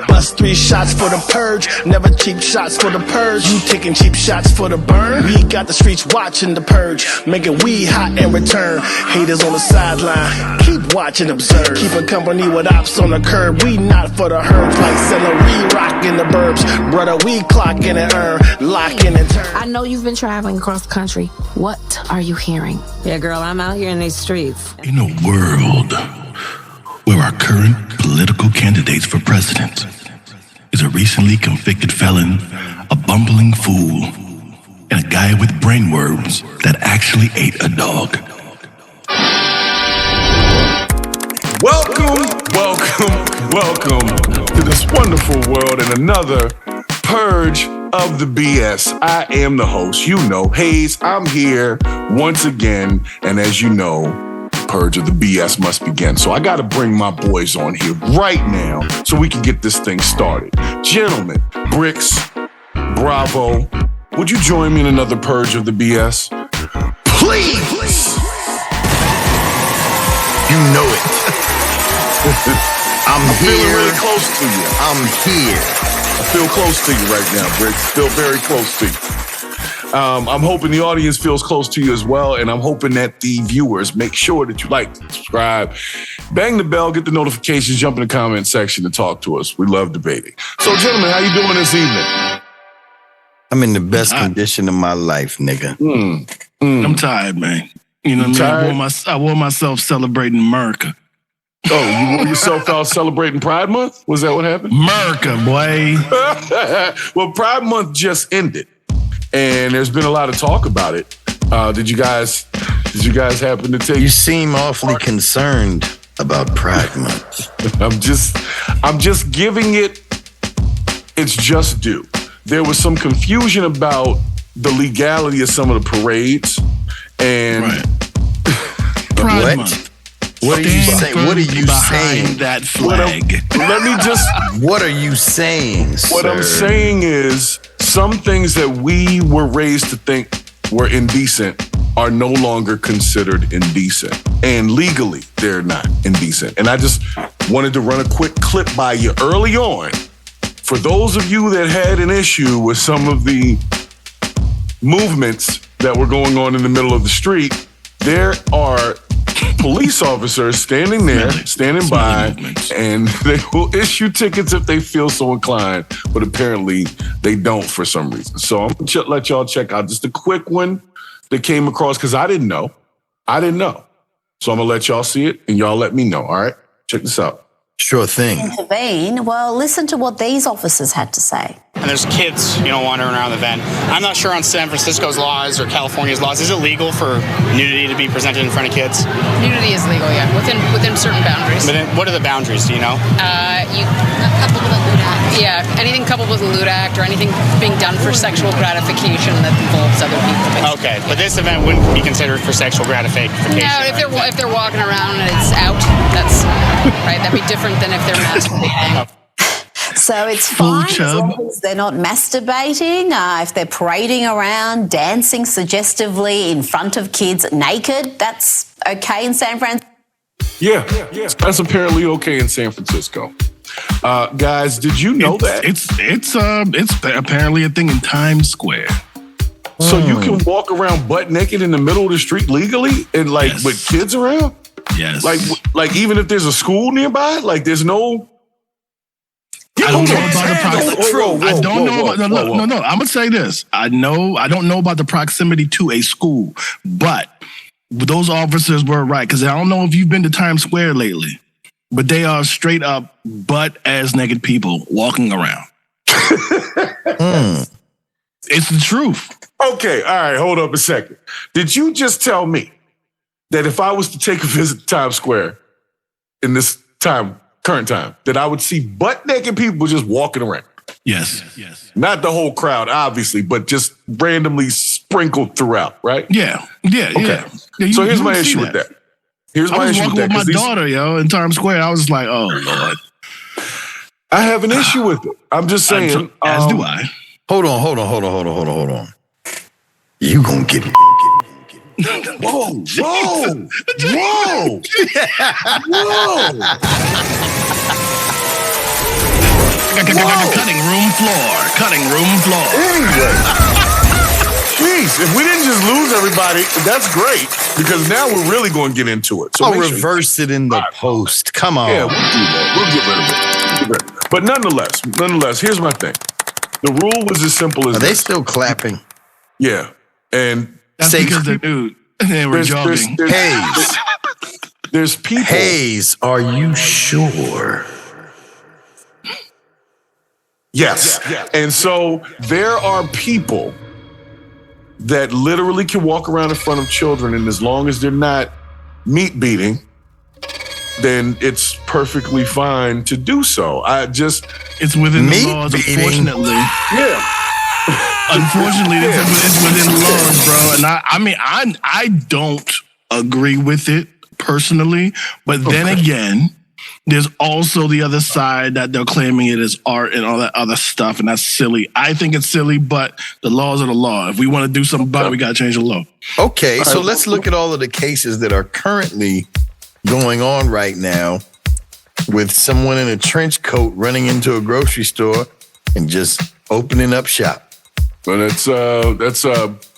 Bust 3 shots for the purge, never cheap shots for the purge. You taking cheap shots for the burn? We got the streets watching the purge, making weed hot in return. Haters on the sideline, keep watching, observe. Keeping company with ops on the curb. We not for the herbs, like celery rocking the burbs. Brother, we clocking and earn, locking and turn. I know you've been traveling across the country. What are you hearing? Yeah, girl, I'm out here in these streets. In a world where our current political candidates for president is a recently convicted felon, a bumbling fool, and a guy with brainworms that actually ate a dog. Welcome to this wonderful world and another Purge of the BS. I am the host, you know, Haze. I'm here once again, and as you know, Purge of the BS must begin. So I got to bring my boys on here right now so we can get this thing started. Gentlemen, Bricks, Bravo, would you join me in another Purge of the BS? Please! You know it. I'm here. Feeling really close to you. I'm here. I feel close to you right now, Bricks. Feel very close to you. I'm hoping the audience feels close to you as well, and I'm hoping that the viewers make sure that you like, subscribe, bang the bell, get the notifications, jump in the comment section and talk to us. We love debating. So, gentlemen, how you doing this evening? I'm in the best condition of my life, nigga. I'm tired, man. You know what I mean? I wore myself celebrating America. Oh, you wore yourself out celebrating Pride Month? Was that what happened? America, boy. Well, Pride Month just ended, and there's been a lot of talk about it. Did you guys happen to take? You seem awfully concerned about Pride Month. I'm just giving it its just due. There was some confusion about the legality of some of the parades, and Pride Month. What are you saying? What are you saying? That flag. Let me just. What are you saying, sir? What I'm saying is some things that we were raised to think were indecent are no longer considered indecent. And legally, they're not indecent. And I just wanted to run a quick clip by you early on. For those of you that had an issue with some of the movements that were going on in the middle of the street, there are police officers standing there, standing by, and they will issue tickets if they feel so inclined, but apparently they don't for some reason. So I'm going to let y'all check out just a quick one that came across because I didn't know. So I'm going to let y'all see it and y'all let me know. All right, check this out. Sure thing. Intervene. Well, listen to what these officers had to say. And there's kids, wandering around the event. I'm not sure on San Francisco's laws or California's laws. Is it legal for nudity to be presented in front of kids? Nudity is legal, yeah, within certain boundaries. But then, what are the boundaries? Do you know? Coupled with a lewd act. Yeah, anything coupled with a lewd act or anything being done for sexual gratification that involves other people. Basically. Okay, but this event wouldn't be considered for sexual gratification. No, if they're walking around and it's out, that's right. That'd be different than if they're masturbating. So it's fine as long as they're not masturbating, if they're parading around, dancing suggestively in front of kids naked, that's okay in San Francisco? Yeah, that's apparently okay in San Francisco. Guys, did you know that? It's apparently a thing in Times Square. So you can walk around butt naked in the middle of the street legally and with kids around? Yes. Like even if there's a school nearby, like there's no. I don't know about the proximity. I don't know about no. I'm gonna say this. I don't know about the proximity to a school, but those officers were right because I don't know if you've been to Times Square lately, but they are straight up butt-ass naked people walking around. It's the truth. Okay, all right. Hold up a second. Did you just tell me that if I was to take a visit to Times Square in this current time, that I would see butt naked people just walking around? Yes. Not the whole crowd, obviously, but just randomly sprinkled throughout, right? Yeah. Okay. Yeah, so here's my issue with that. I was walking with my daughter, in Times Square. I was just like, oh, Lord. I have an issue with it. I'm just saying. As do I. Hold on. You gonna get it. Whoa. Cutting room floor. Anyway. Jeez, if we didn't just lose everybody, that's great, because now we're really going to get into it. So I'll reverse it in the post. Come on. Yeah, we'll do that. We'll get rid of it. But nonetheless, here's my thing. The rule was as simple as Are they still clapping? Yeah. And that's because they're nude. They were jogging. Haze. There's people. Haze, are you sure? Yes. And so there are people that literally can walk around in front of children, and as long as they're not meat beating, then it's perfectly fine to do so. It's within the laws, unfortunately. Yeah. Unfortunately, it's within the laws, bro. And I don't agree with it personally, but then again, there's also the other side that they're claiming it as art and all that other stuff, and that's silly. I think it's silly, but the laws are the law. If we want to do something about it, we got to change the law. Okay, so let's look at all of the cases that are currently going on right now with someone in a trench coat running into a grocery store and just opening up shop. But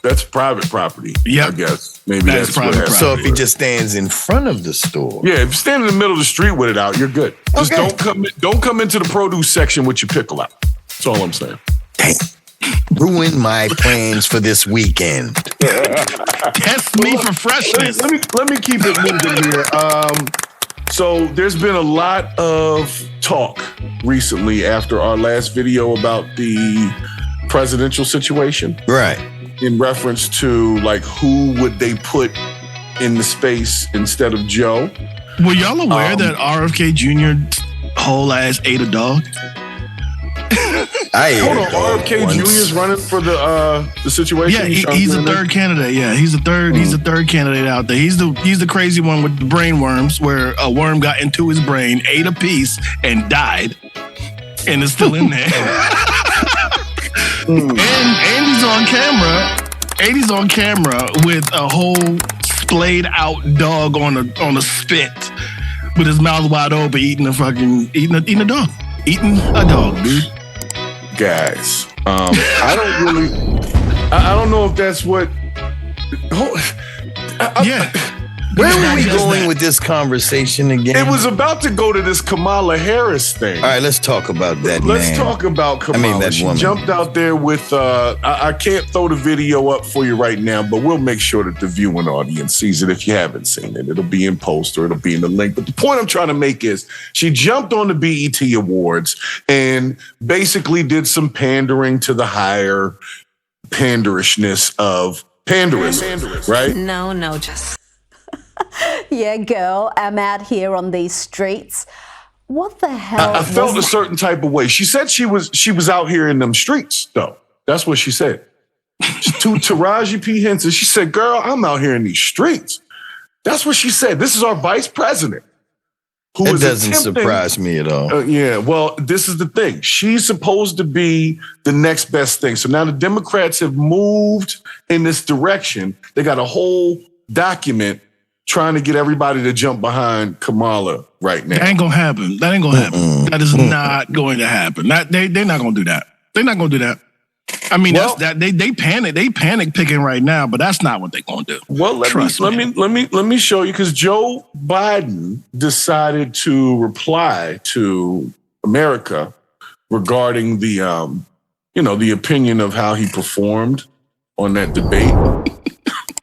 that's private property. Yeah, I guess maybe that's private property. So if he just stands in front of the store, yeah, if you stand in the middle of the street with it out, you're good. Just don't come into the produce section with your pickle out. That's all I'm saying. Dang. Ruin my plans for this weekend. Test me for freshness. Let me keep it moving here. So there's been a lot of talk recently after our last video about the presidential situation. Right. In reference to like who would they put in the space instead of Joe. Were y'all aware that RFK Jr. whole ass ate a dog? Hold on, RFK Jr. is running for the situation. Yeah, he's the third candidate. Yeah, he's the third. He's the third candidate out there. He's the crazy one with the brain worms, where a worm got into his brain, ate a piece, and died, and it's still in there. And he's on camera. And he's on camera with a whole splayed out dog on a spit, with his mouth wide open, eating a dog, dude. Guys, I don't know if that's what. Where were we going with this conversation again? It was about to go to this Kamala Harris thing. All right, let's talk about that. Let's talk about Kamala. that she woman. Jumped out there with. I can't throw the video up for you right now, but we'll make sure that the viewing audience sees it if you haven't seen it. It'll be in post or it'll be in the link. But the point I'm trying to make is she jumped on the BET Awards and basically did some pandering to the higher panderishness of panderism, right? No, just... Yeah, girl, I'm out here on these streets. What the hell? I felt a certain type of way. She said she was out here in them streets, though. That's what she said. To Taraji P. Henson, she said, girl, I'm out here in these streets. That's what she said. This is our vice president. It doesn't surprise me at all. Yeah, well, this is the thing. She's supposed to be the next best thing. So now the Democrats have moved in this direction. They got a whole document trying to get everybody to jump behind Kamala right now. That ain't gonna happen. That is not going to happen. They're not gonna do that. They're not gonna do that. I mean, they panic picking right now, but that's not what they're gonna do. Well, let me show you, because Joe Biden decided to reply to America regarding the the opinion of how he performed on that debate.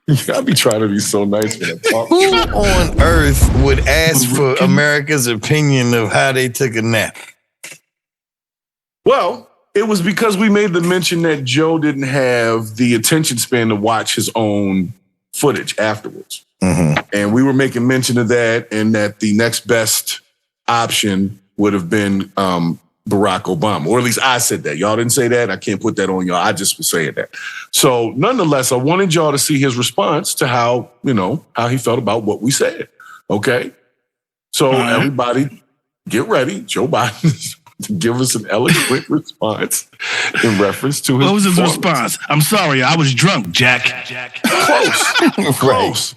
I be trying to be so nice when I talk. Who on earth would ask for America's opinion of how they took a nap? Well, it was because we made the mention that Joe didn't have the attention span to watch his own footage afterwards. Mm-hmm. And we were making mention of that, and that the next best option would have been Barack Obama, or at least I said that. Y'all didn't say that. I can't put that on y'all. I just was saying that. So nonetheless, I wanted y'all to see his response to how he felt about what we said. Okay. So everybody get ready. Joe Biden to give us an eloquent response in reference to his. What was his response? I'm sorry, I was drunk, Jack. Close.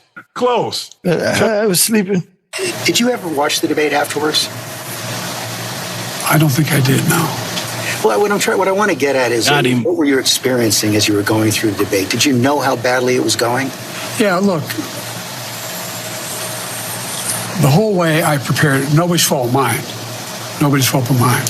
I was sleeping. Did you ever watch the debate afterwards? I don't think I did, no. Well, what I want to get at is what were you experiencing as you were going through the debate? Did you know how badly it was going? Yeah, look, the whole way I prepared, nobody's fault mine. Nobody's fault but mine.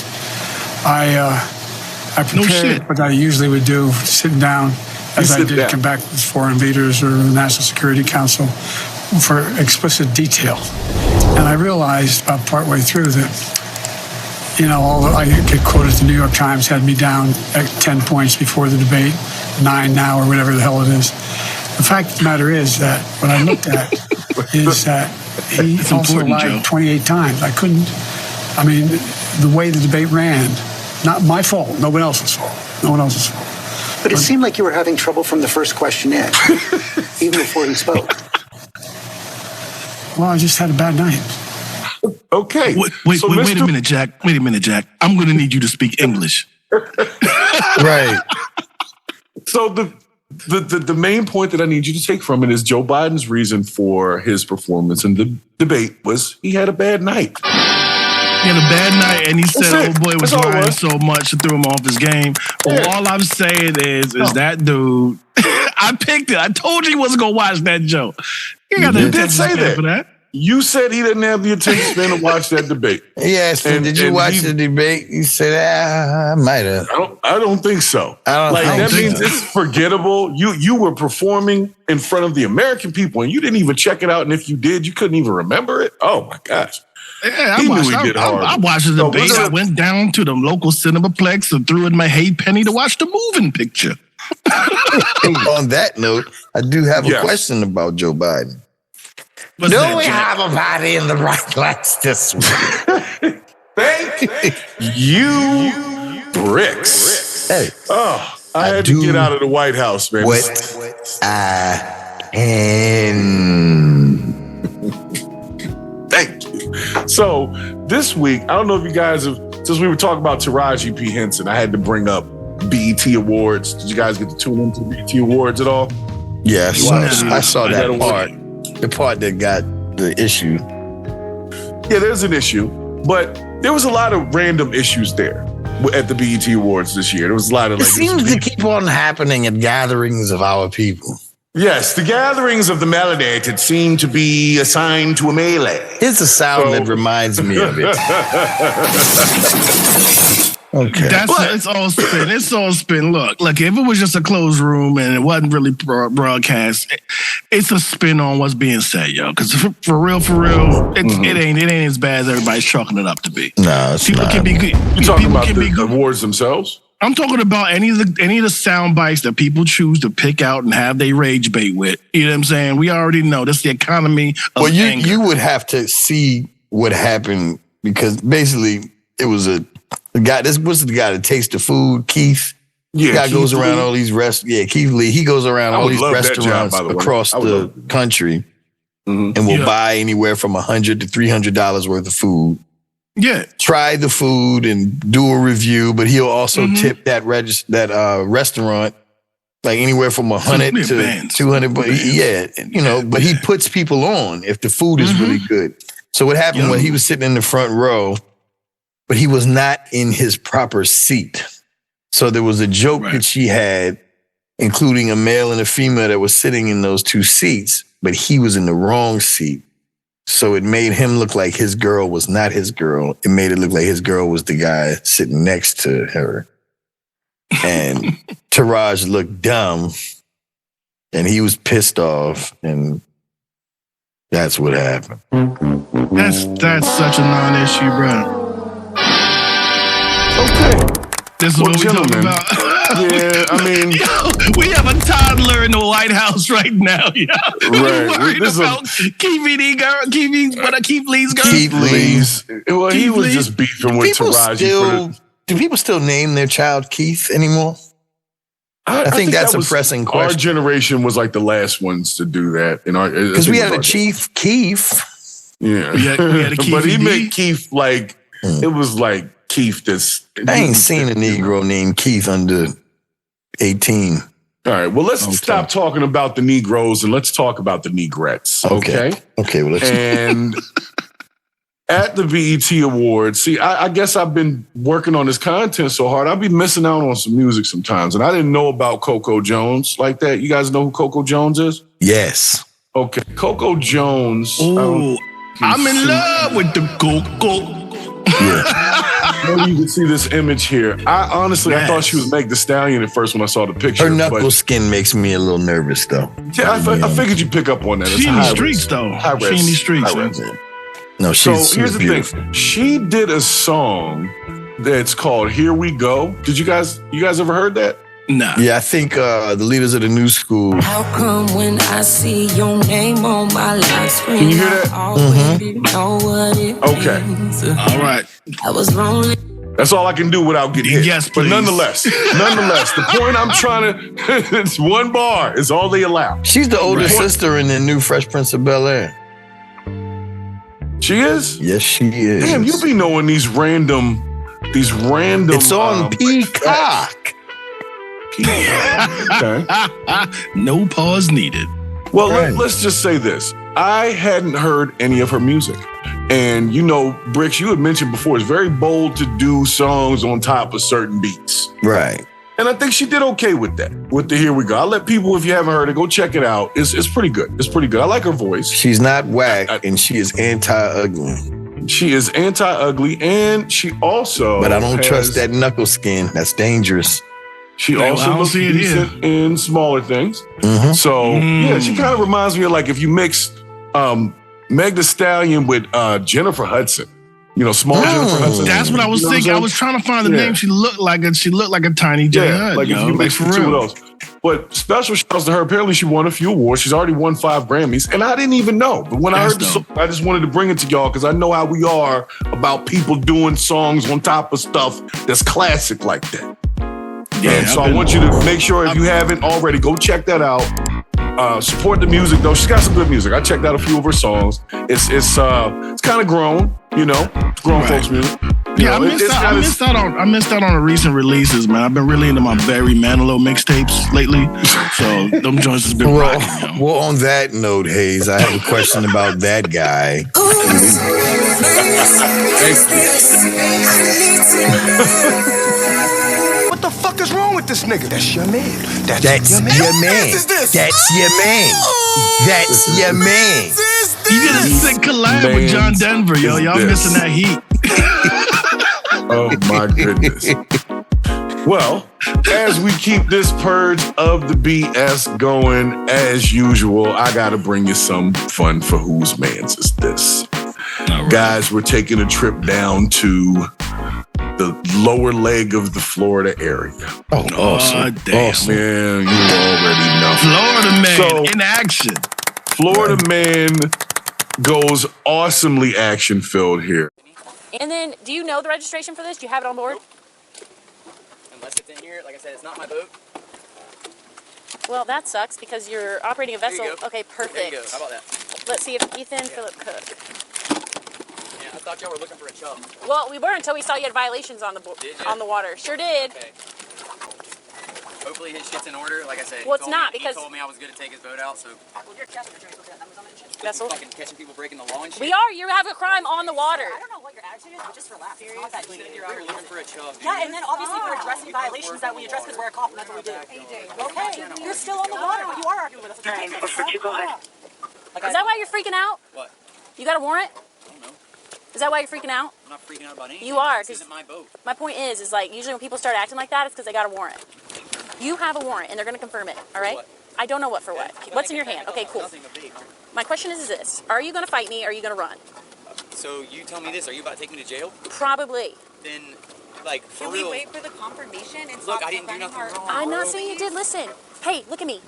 I prepared what I usually would do, sitting down, as I did come back with foreign leaders or the National Security Council for explicit detail. And I realized about partway through that, I get quoted, the New York Times had me down at 10 points before the debate, 9 now or whatever the hell it is. The fact of the matter is that what I looked at is that he also lied 28 times. The way the debate ran, not my fault, nobody else's fault. No one else's fault. But it seemed like you were having trouble from the first question in, even before he spoke. Well, I just had a bad night. Okay. Wait a minute, Jack. Wait a minute, Jack. I'm going to need you to speak English. Right. So the main point that I need you to take from it is Joe Biden's reason for his performance in the debate was he had a bad night. He had a bad night, and he said, "Oh boy, was lying so much it threw him off his game." But all I'm saying is that dude. I picked it. I told you he wasn't gonna watch that joke. You did say that. For that. You said he didn't have the attention span to watch that debate. Yes. Did you watch the debate? You said, I might have. I don't think so. That means it's forgettable. You were performing in front of the American people, and you didn't even check it out. And if you did, you couldn't even remember it. Oh my gosh. Yeah, I watched the debate. I went down to the local Cinemaplex and threw in my hate penny to watch the moving picture. On that note, I do have a question about Joe Biden. Do we have a body in the BrightLights this week? Thank you, Bricks. Hey. Oh, I had to get out of the White House, man. Thank you. So this week, I don't know if you guys have, since we were talking about Taraji P. Henson, I had to bring up BET Awards. Did you guys get to tune into the BET Awards at all? Yes, I saw that part. The part that got the issue. Yeah, there's an issue, but there was a lot of random issues there at the BET Awards this year. There was a lot of it seems to keep on happening at gatherings of our people. Yes, the gatherings of the melanated seem to be assigned to a melee. It's a sound that reminds me of it. Okay. It's all spin. It's all spin. Look, if it was just a closed room and it wasn't really broadcast, it's a spin on what's being said, yo. Because for real, it ain't as bad as everybody's chalking it up to be. No, it's people not. Can be good. You talking about the awards themselves? I'm talking about any of the sound bites that people choose to pick out and have they rage bait with. You know what I'm saying? We already know that's the economy of anger. You would have to see what happened because basically it was the guy. This was the guy that tastes the food, Keith. Yeah, the guy goes around all these Keith Lee. He goes around all these restaurants across the country and will buy anywhere from $100 to $300 worth of food. Yeah, try the food and do a review, but he'll also tip that restaurant like anywhere from $100 to $200. But but he puts people on if the food is really good. So what happened when he was sitting in the front row, but he was not in his proper seat. So there was a joke that she had, including a male and a female that was sitting in those two seats, but he was in the wrong seat. So it made him look like his girl was not his girl. It made it look like his girl was the guy sitting next to her. And Taraj looked dumb and he was pissed off. And that's what happened. That's such a non-issue, bro. Okay. This is what we're talking about. Yeah, I mean, we have a toddler in the White House right now. Yeah, right. Worried about Keith Lee's girl. Keith Lee's. Well, he was just beefing with Taraji. Do people still name their child Keith anymore? I think that's a pressing question. Our generation was like the last ones to do that. Because we had a Chief Keith. Yeah, we had a Keith, but he made Keith like it was like Keith. I ain't seen a Negro named Keith under 18. All right. Well, let's stop talking about the Negroes and let's talk about the Negrettes. Okay. Okay. Well, let's. And at the BET Awards. See, I guess I've been working on this content so hard, I'll be missing out on some music sometimes. And I didn't know about Coco Jones like that. You guys know who Coco Jones is? Yes. Okay, Coco Jones. Oh, I'm in love with the Coco. Yeah. Maybe you can see this image here. I honestly, I thought she was Meg Thee Stallion at first when I saw the picture. Her knuckle skin makes me a little nervous, though. Yeah, I figured you'd pick up on that. She in the streets, though. She in the streets. No, so here's the beautiful. thing. She did a song that's called "Here We Go." Did you guys ever heard that? Nah. Yeah, I think the leaders of the new school. How come when I see your name on my live screen, can you hear that? I already know what it means. All right. I was lonely. That's all I can do without getting hit. Yes, but please. nonetheless, the point I'm trying to, it's one bar is all they allow. She's the older sister in the new Fresh Prince of Bel-Air. She is? Yes, she is. Damn, you be knowing these random. It's on Peacock. Okay. No pause needed. Well, let's just say this. I hadn't heard any of her music. And, you know, Bricks, you had mentioned before, it's very bold to do songs on top of certain beats. Right. And I think she did okay with that, with the Here We Go. I'll let people, if you haven't heard it, go check it out. It's pretty good. It's pretty good. I like her voice. She's not whack, and she is anti-ugly. She is anti-ugly, and she also But I don't trust that knuckle skin. That's dangerous. She also looks decent in smaller things. Mm-hmm. So, yeah, she kind of reminds me of like if you mix Meg Thee Stallion with Jennifer Hudson. You know, small Jennifer Hudson. That's what I was thinking. I was trying to find the name. She looked like a tiny J Hud. Like if you mix the two of those. But special shouts to her. Apparently, she won a few awards. She's already won 5 Grammys, and I didn't even know. But when I heard the song, I just wanted to bring it to y'all because I know how we are about people doing songs on top of stuff that's classic like that. Yeah, and so I want you to make sure if you haven't already, go check that out. Support the music though. She's got some good music. I checked out a few of her songs. It's kind of grown, you know, grown folks music. Yeah, I missed out on the recent releases, man. I've been really into my Barry Manilow mixtapes lately, so them joints has been rocking. Well, on that note, Haze, I have a question about that guy. What the fuck is wrong with this nigga? That's your man. That's your man. That's your man. That's your man. He did a sick collab with John Denver, yo. Y'all missing that heat. Oh my goodness. Well, as we keep this purge of the BS going as usual, I gotta bring you some fun for whose mans is this. Right. Guys, we're taking a trip down to the lower leg of the Florida area. Oh, awesome. Damn. Awesome. Man, you already know. Florida man in action. Florida man goes awesomely action-filled here. And then, do you know the registration for this? Do you have it on board? Unless it's in here, like I said, it's not my boat. Well, that sucks because you're operating a vessel. Okay, perfect. There you go. How about that? Let's see if Ethan Phillip Cook. Yeah, I thought y'all were looking for a chub. Well, we were until we saw you had violations on the water. Sure did. Okay. Hopefully his shit's in order. Like I said, well, it's not because he told me I was good to take his boat out. So vessel. Fucking catching people breaking the law and shit. We are. You have a crime on the water. I don't know what your attitude is, but just relax. Seriously, you said you're out here looking for a chub. Yeah, and then obviously we're addressing violations that we address because we're a cop, and that's what we do. Okay, you're still on the water, but you are arguing with us. Is that why you're freaking out? What? You got a warrant? I don't know. Is that why you're freaking out? I'm not freaking out about anything. You are. This isn't my boat. My point is like usually when people start acting like that, it's because they got a warrant. You have a warrant, and they're going to confirm it. All right? What? I don't know what for what. What's in your hand? Okay, cool. My question is this: are you going to fight me? Or are you going to run? So you tell me this: are you about to take me to jail? Probably. Then, like, for Can real. we wait for the confirmation and Look, I didn't do nothing wrong. I'm not saying you did. Listen. Hey, look at me.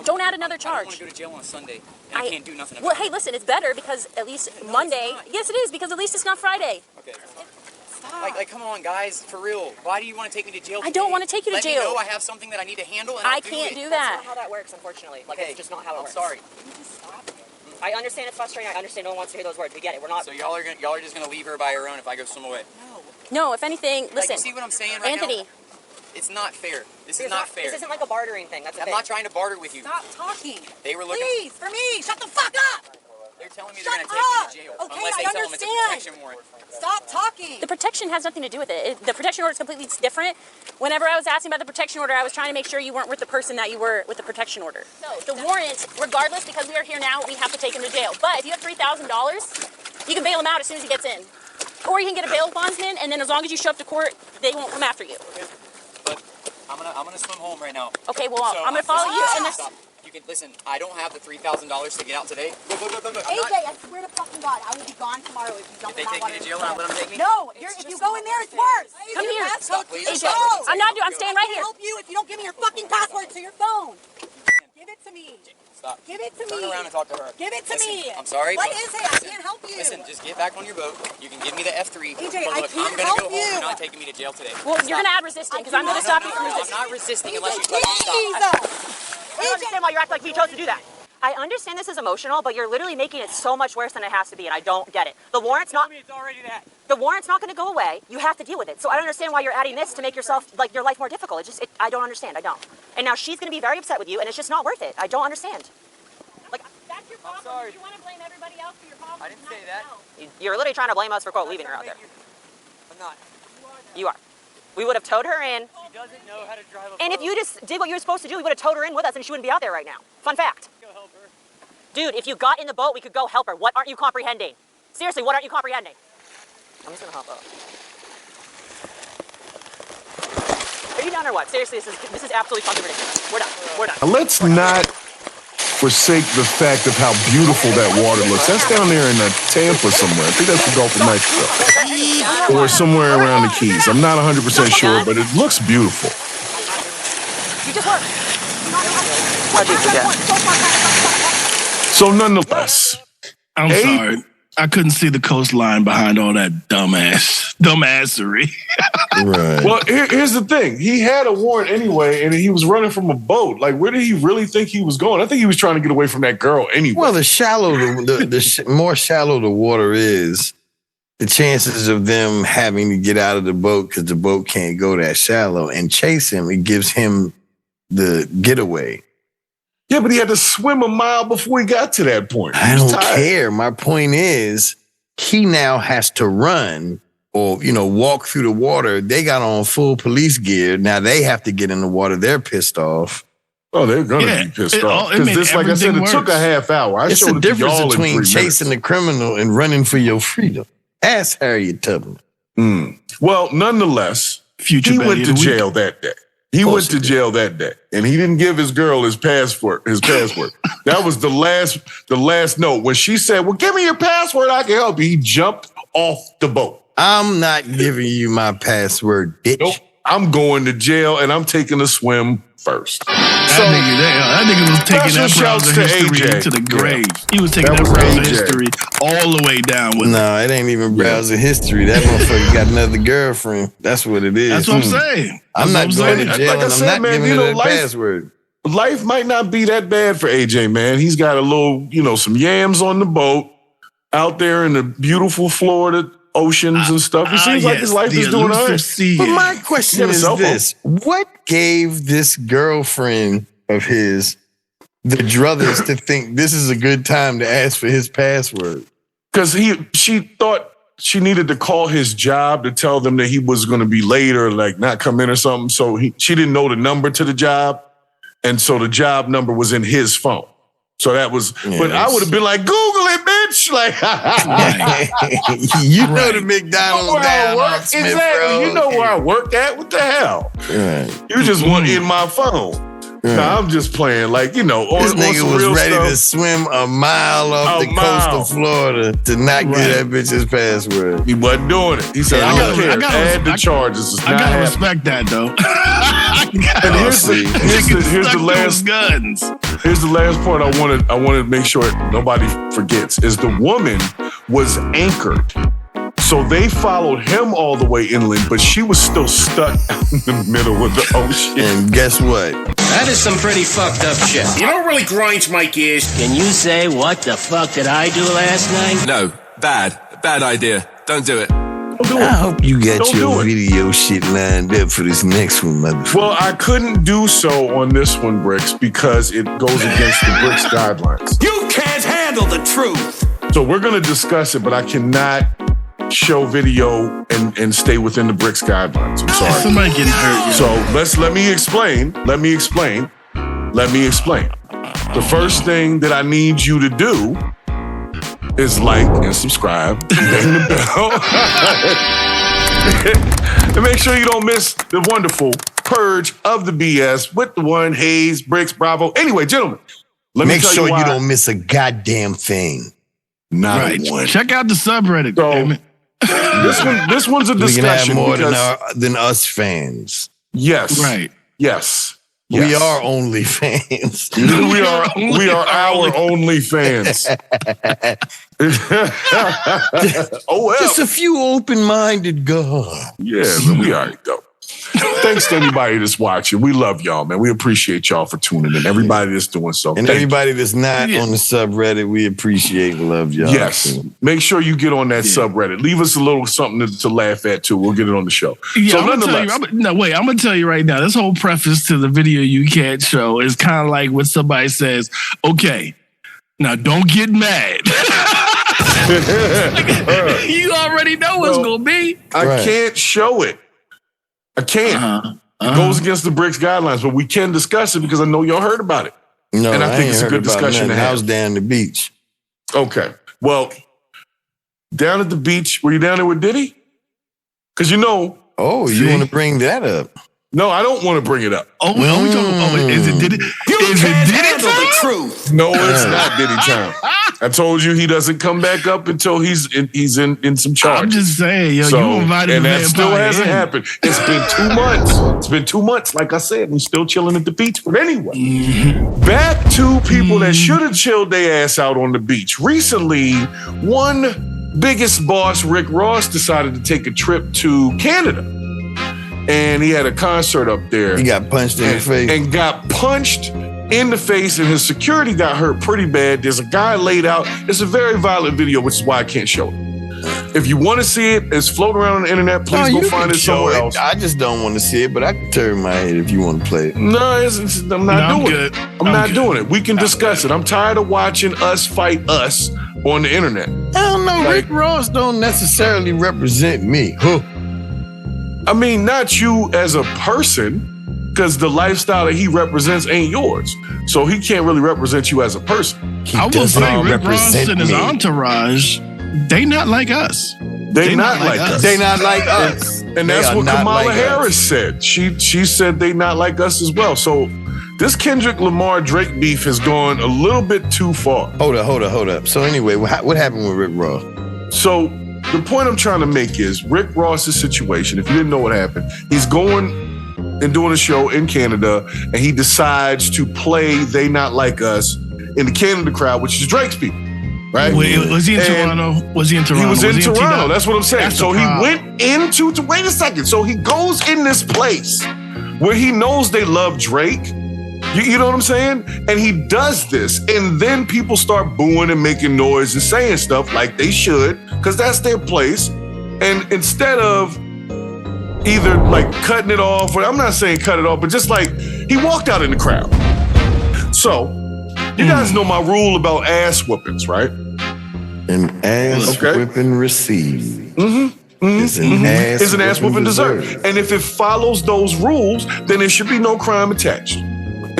Don't add another charge. I don't want to go to jail on a Sunday, and I can't do nothing about Well, it. hey, listen, it's better because at least Monday. Yes, it is because at least it's not Friday. Okay. Like, come on, guys, for real. Why do you want to take me to jail? I don't want to take you to jail. Let me know I have something that I need to handle, and I can't do that. That's not how that works, unfortunately. Like, it's just not how it works. I'm sorry. I understand it's frustrating. I understand no one wants to hear those words. We get it. We're not. So y'all are just gonna leave her by her own if I go some way. No, if anything, listen. Like, you see what I'm saying right Anthony. now? It's not fair. This is not fair. This isn't like a bartering thing. That's I'm not trying to barter with you. Stop talking. They were looking. Please, for me, shut the fuck up. They're telling me they're going to take me to jail. Okay, unless they I tell them it's a understand. protection warrant. Stop talking. The protection has nothing to do with it. The protection order is completely different. Whenever I was asking about the protection order, I was trying to make sure you weren't with the person that you were with the protection order. So the warrant, regardless, because we are here now, we have to take him to jail. But if you have $3,000, you can bail him out as soon as he gets in. Or you can get a bail bondsman, and then as long as you show up to court, they won't come after you. Okay. But I'm gonna swim home right now. Okay, well, So I'm gonna follow you, and there's... Stop. You can listen. I don't have the $3,000 to get out today. Look. AJ, I swear to fucking God, I will be gone tomorrow if you don't. If they take me to jail and I let them take me. No, if you go in there, it's worse. Come here. Stop, please. AJ, I'm staying right here. I can help you if you don't give me your fucking password to your phone. Give it to me. Stop. Give it to me. Turn around and talk to her. Give it to me. I'm sorry. What but is it? I can't help you. Listen, just get back on your boat. You can give me the F3. AJ, but I look, can't I'm gonna help go home. you. You're not taking me to jail today. Well, you're gonna add resisting, because I'm gonna stop you from resisting. I'm not resisting unless you please. stop. I don't understand why you're acting like you chose to do that. I understand this is emotional, but you're literally making it so much worse than it has to be, and I don't get it. The warrant's not. It's already that. The warrant's not going to go away. You have to deal with it. So I don't understand why you're adding this to make yourself, like, your life more difficult. I don't understand. I don't. And now she's going to be very upset with you, and it's just not worth it. I don't understand. Like, that's your problem. I'm sorry. You want to blame everybody else for your problem. I didn't say that. You're literally trying to blame us for quote leaving her out there. I'm not. You are. We would have towed her in. She doesn't know how to drive a And if you just did what you were supposed to do, we would have towed her in with us, and she wouldn't be out there right now. Fun fact. Go help her. Dude, if you got in the boat, we could go help her. What aren't you comprehending? Seriously, what aren't you comprehending? I'm just gonna hop up. Are you done or what? Seriously, this is absolutely fucking ridiculous. We're done. We're done. Now, let's not forsake the fact of how beautiful that water looks. That's down there in Tampa somewhere. I think that's the Gulf of Mexico. Or somewhere around the Keys. I'm not 100% sure, but it looks beautiful. You just work. How'd you forget? So nonetheless, I'm sorry. I couldn't see the coastline behind all that dumbassery. Right. Well, here's the thing. He had a warrant anyway, and he was running from a boat. Like, where did he really think he was going? I think he was trying to get away from that girl anyway. Well, the more shallow the water is, the chances of them having to get out of the boat because the boat can't go that shallow and chase him, it gives him the getaway. Yeah, but he had to swim a mile before he got to that point. I don't care. My point is, he now has to run or, walk through the water. They got on full police gear. Now they have to get in the water. They're pissed off. Oh, they're going to be pissed off. Because this, like I said, it took a half hour. It's the difference between chasing the criminal and running for your freedom. Ask Harriet Tubman. Well, nonetheless, he went to jail that day. He went to jail that day, and he didn't give his girl his password. That was the last note. When she said, "Well, give me your password, I can help you," he jumped off the boat. I'm not giving you my password, bitch. Nope. I'm going to jail, and I'm taking a swim first. That nigga was taking that browser history to the grave. He was taking that browser history all the way down with No, it ain't even browser history. That motherfucker got another girlfriend. That's what it is. That's what I'm saying. I'm not going to jail, like I and said, I'm not giving her the password. Life might not be that bad for AJ, man. He's got a little, some yams on the boat out there in the beautiful Florida oceans and stuff. It seems like his life is doing all right. But my question is this. What gave this girlfriend of his the druthers to think this is a good time to ask for his password? Because she thought she needed to call his job to tell them that he was going to be late or like not come in or something. So she didn't know the number to the job. And so the job number was in his phone. So that was, but I would have been like, Google it, bitch. Like, you know the McDonald's down on Smith exactly. Road. You know where I work at. What the hell? Right. You just want in my phone. Nah, I'm just playing. Like, this nigga was ready to swim a mile off the coast of Florida to not get that bitch his password. He wasn't doing it. He said, I don't care. Add the charges. I gotta respect that though. And here's the last guns. Here's the last point I wanted to make sure nobody forgets is the woman was anchored. So they followed him all the way inland, but she was still stuck in the middle of the ocean. And guess what? That is some pretty fucked up shit. You know what really grinds my gears? Can you say what the fuck did I do last night? No, bad idea. Don't do it. I hope you got your video shit lined up for this next one, motherfucker. Well, I couldn't do so on this one, Bricks, because it goes against the Bricks guidelines. You can't handle the truth. So we're going to discuss it, but I cannot show video and stay within the BRICS guidelines. I'm sorry. Somebody getting hurt. So let me explain. The first thing that I need you to do is like and subscribe, ding the bell, and make sure you don't miss the wonderful Purge of the BS with the one, Haze, BRICS, Bravo. Anyway, gentlemen, make sure you don't miss a goddamn thing. Not right. one. Check out the subreddit. So, this one's a discussion. We can have more than us fans. Yes. Right. Yes. We are only fans. we are our only fans. Oh well. Just a few open-minded guys. Yeah, man, we already go. Thanks to anybody that's watching. We love y'all, man. We appreciate y'all for tuning in. Everybody that's doing so. And everybody that's not on the subreddit, we appreciate and love y'all. Yes. Make sure you get on that subreddit. Leave us a little something to laugh at, too. We'll get it on the show. Yeah, so I'm going to tell you right now, this whole preface to the video you can't show is kind of like when somebody says, okay, now don't get mad. You already know what's going to be. I can't show it. I can't. It goes against the BRICS guidelines, but we can discuss it because I know y'all heard about it. No, and I think it's a good discussion to have. I was down the beach. Okay. Well, down at the beach, were you down there with Diddy? Because you know. Oh, you want to bring that up? No, I don't want to bring it up. Oh, well, we talking about, is it Diddy? Is it Diddy time? The truth. No, it's not Diddy time. I told you he doesn't come back up until he's in some charge. I'm just saying, yo, so, you invited and the that still vampire hasn't in. happened. It's been 2 months. It's been 2 months, like I said. We're still chilling at the beach. But anyway, back to people that should have chilled their ass out on the beach. Recently, one biggest boss, RickRoss, decided to take a trip to Canada. And he had a concert up there. He got punched in the face. And got punched in the face, and his security got hurt pretty bad. There's a guy laid out. It's a very violent video, which is why I can't show it. If you want to see it, it's floating around on the internet. Please go find it somewhere else. I just don't want to see it, but I can turn my head if you want to play it. No, I'm not doing it. I'm not doing it. We can discuss it. I'm tired of watching us fight us on the internet. I don't know. RickRoss don't necessarily represent me. Huh. I mean, not you as a person, because the lifestyle that he represents ain't yours. So he can't really represent you as a person. I will say Rick Ross and his entourage, they not like us. They not like us. They not like us. And that's what Kamala Harris said. She said they not like us as well. So this Kendrick Lamar Drake beef has gone a little bit too far. Hold up. So anyway, what happened with Rick Ross? So the point I'm trying to make is Rick Ross's situation. If you didn't know what happened, he's going and doing a show in Canada, and he decides to play They Not Like Us in the Canada crowd, which is Drake's people, right? Was he in Toronto? Was he in Toronto? He was in Toronto. That's what I'm saying. That's so he went into, wait a second. So he goes in this place where he knows they love Drake. You know what I'm saying? And he does this, and then people start booing and making noise and saying stuff like they should, because that's their place. And instead of either like cutting it off, or I'm not saying cut it off, but just like he walked out in the crowd. So you guys know my rule about ass whoopings, right? An ass whipping received. Is an ass whooping deserved. And if it follows those rules, then there should be no crime attached.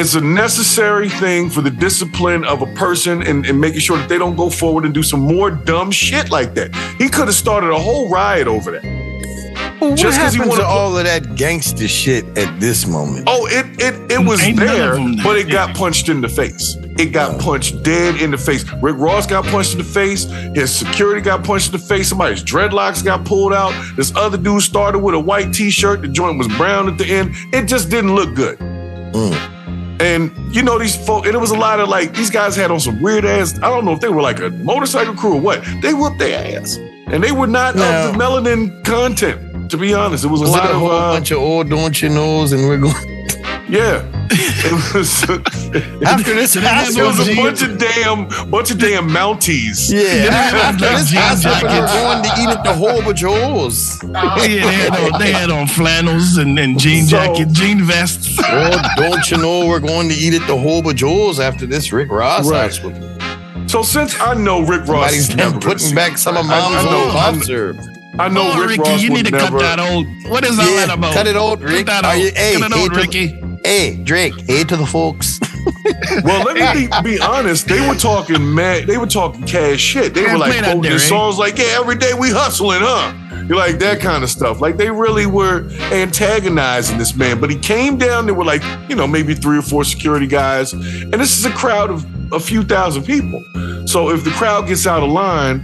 It's a necessary thing for the discipline of a person and making sure that they don't go forward and do some more dumb shit like that. He could have started a whole riot over that. Well, what happened to all of that gangster shit at this moment? Oh, it was there, but it got punched in the face. It got punched dead in the face. Rick Ross got punched in the face. His security got punched in the face. Somebody's dreadlocks got pulled out. This other dude started with a white t-shirt. The joint was brown at the end. It just didn't look good. And you know, these folk, and it was a lot of like, these guys had on some weird ass, I don't know if they were like a motorcycle crew or what. They whooped their ass. And they were not of the melanin content, to be honest. It was a lot of a whole bunch of all don't you knows, and we're going. Yeah. It was after this, it was a bunch of damn Mounties. Yeah. After this, we're going to eat at the Horrible Joes. Yeah, they had on flannels and jean jacket, jean vests. Oh, don't you know we're going to eat at the Horrible Joes after this Rick Ross? Right. So since I know Rick Ross is never putting back some of Mom's old cough syrup. I know Rick Ricky, Ross you need to cut that old. What is all that about? Cut it old, Rick. Cut that old. Cut it old, Ricky. Hey, Drake, hey to the folks. Well, let me be honest. They were talking They were talking cash shit. They were like quoting their songs like, "Yeah, every day we hustling, huh?" You're like that kind of stuff. Like they really were antagonizing this man. But he came down. There were like, maybe 3 or 4 security guys, and this is a crowd of a few thousand people. So if the crowd gets out of line,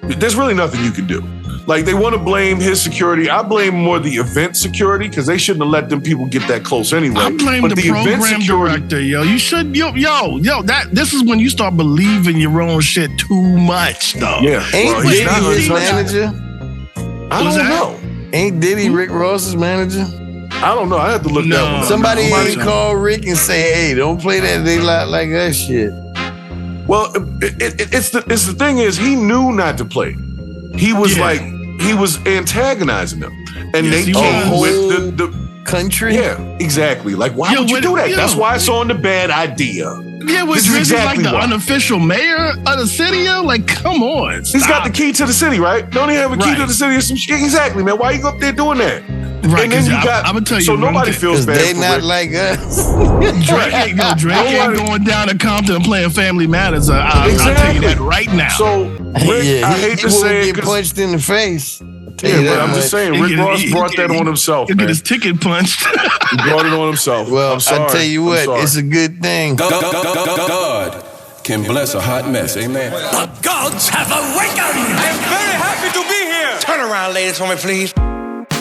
there's really nothing you can do. Like they want to blame his security. I blame more the event security because they shouldn't have let them people get that close anyway. I blame the program director, yo. You should, this is when you start believing your own shit too much, though. Yeah. Ain't Diddy his manager? I don't know. Ain't Diddy Rick Ross's manager? I don't know. I have to look that one up. Somebody ain't call Rick and say, "Hey, don't play that They Lot Like Us shit." Well, it's the thing is he knew not to play. He was he was antagonizing them, and they came with the country. Yeah, exactly. Like, why would you do that? That's why it's on the bad idea. Yeah, was exactly like the unofficial mayor of the city? Like, come on. He's got the key to the city, right? Don't he have a key to the city or some shit? Exactly, man. Why you go up there doing that? Right, and then I'm gonna tell you. So nobody feels bad. They not like us. Drake ain't going down to Compton and playing Family Matters. I'll tell you that right now. So, Rick, I hate to say it, get punched in the face. Yeah, but I'm just saying, Rick Ross brought that on himself. He'll get his ticket punched. He brought it on himself. Well, I tell you what, it's a good thing. God can bless a hot mess. Amen. The gods have awakened. I'm very happy to be here. Turn around, ladies, for me, please.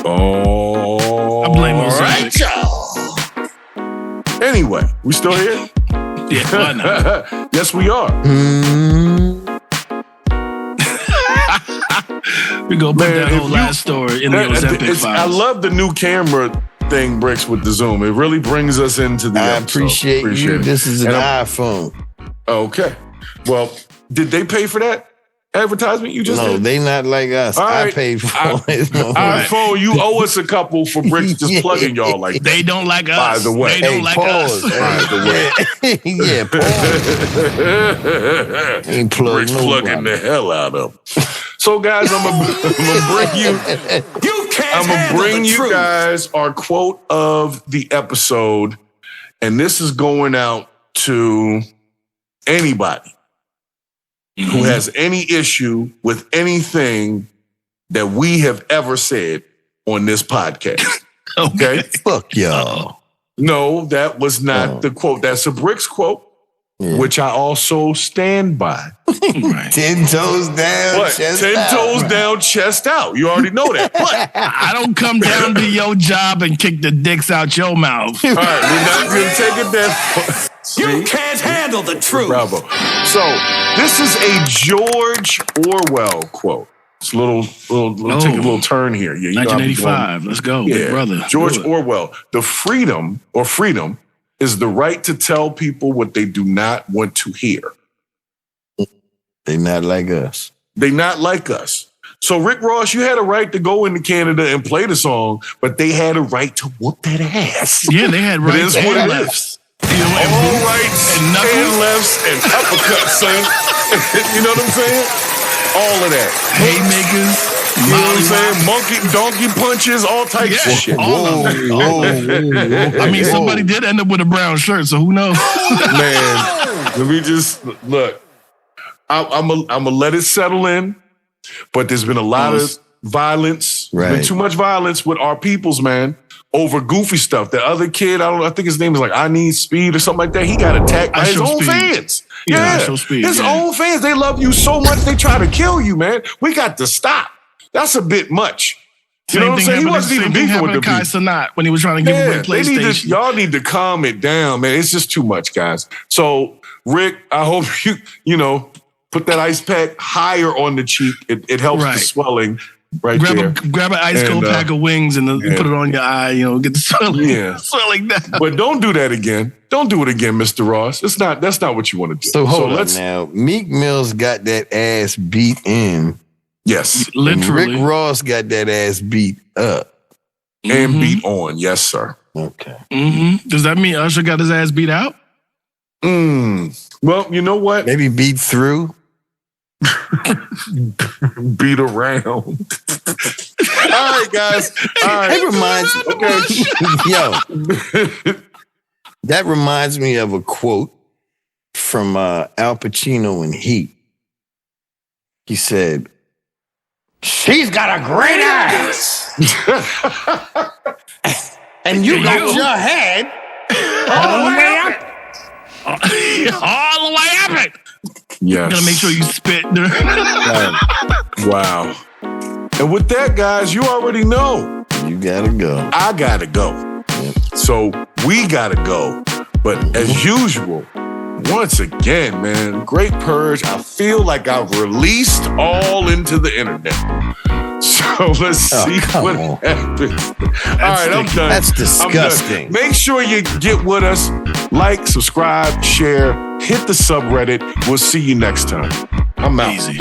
Oh, I blame him. Right, anyway, we still here? Yeah, why not? Yes, we are. We go back that whole last story in the Ozempic files. I love the new camera thing, Bricks, with the zoom. It really brings us into the episode. Appreciate you. This is an iPhone. Okay. Well, did they pay for that advertisement you just did? No, they not like us. Right. I paid for it. iPhone, you owe us a couple for Bricks just plugging y'all like that. They don't like us. By the way. They don't like us. By the way. Ain't Bricks plugging the hell out of them. So, guys, I'm gonna bring you guys our quote of the episode, and this is going out to anybody who has any issue with anything that we have ever said on this podcast. Okay? Fuck y'all. No, that was not the quote. That's a Bricks quote. Yeah. Which I also stand by. 10 toes down, chest 10 out. toes down, chest out. You already know that. But I don't come down to your job and kick the dicks out your mouth. All right, we're not going to take it that far. You can't handle the truth. Bravo. So this is a George Orwell quote. It's a little take a little turn here. Yeah, 1985. Let's go, big brother. George Orwell. The freedom is the right to tell people what they do not want to hear. They not like us. They not like us. So Rick Ross, you had a right to go into Canada and play the song, but they had a right to whoop that ass. Yeah, they had rights and lefts. All rights and lefts and uppercuts, son. You know what I'm saying? All of that. Haymakers. You know what I'm saying? Donkey punches, all types of shit. Whoa. I mean, somebody did end up with a brown shirt, so who knows? Man, let me just look. I'm gonna let it settle in, but there's been a lot of violence. Right. There's been too much violence with our peoples, man, over goofy stuff. The other kid, I think his name is like I Need Speed or something like that. He got attacked by his own fans. His own fans. They love you so much they try to kill you, man. We got to stop. That's a bit much. You know what I'm saying? He wasn't even beefing with the Kai Cenat when he was trying to give away PlayStation. Y'all need to calm it down, man. It's just too much, guys. So, Rick, I hope you put that ice pack higher on the cheek. It helps the swelling there. Grab an ice cold pack of wings and put it on your eye. Get the swelling. Yeah, swelling down. But don't do that again. Don't do it again, Mr. Ross. That's not what you want to do. So hold on now. Meek Mill's got that ass beat in. Yes, literally. And Rick Ross got that ass beat up and beat on. Yes, sir. Okay. Mm-hmm. Does that mean Usher got his ass beat out? Well, you know what? Maybe beat through. Beat around. All right, guys. All right. That reminds that reminds me of a quote from Al Pacino in Heat. He said, "She's got a great ass, and you got your head all the way up, all the way up it." Yes. Gotta make sure you spit. Wow. And with that, guys, you already know. You gotta go. I gotta go. Yep. So we gotta go. But as usual, once again, man, great purge. I feel like I've released all into the internet. So let's see what happens. All right, I'm done. That's disgusting. I'm done. Make sure you get with us. Like, subscribe, share, hit the subreddit. We'll see you next time. I'm out. Easy.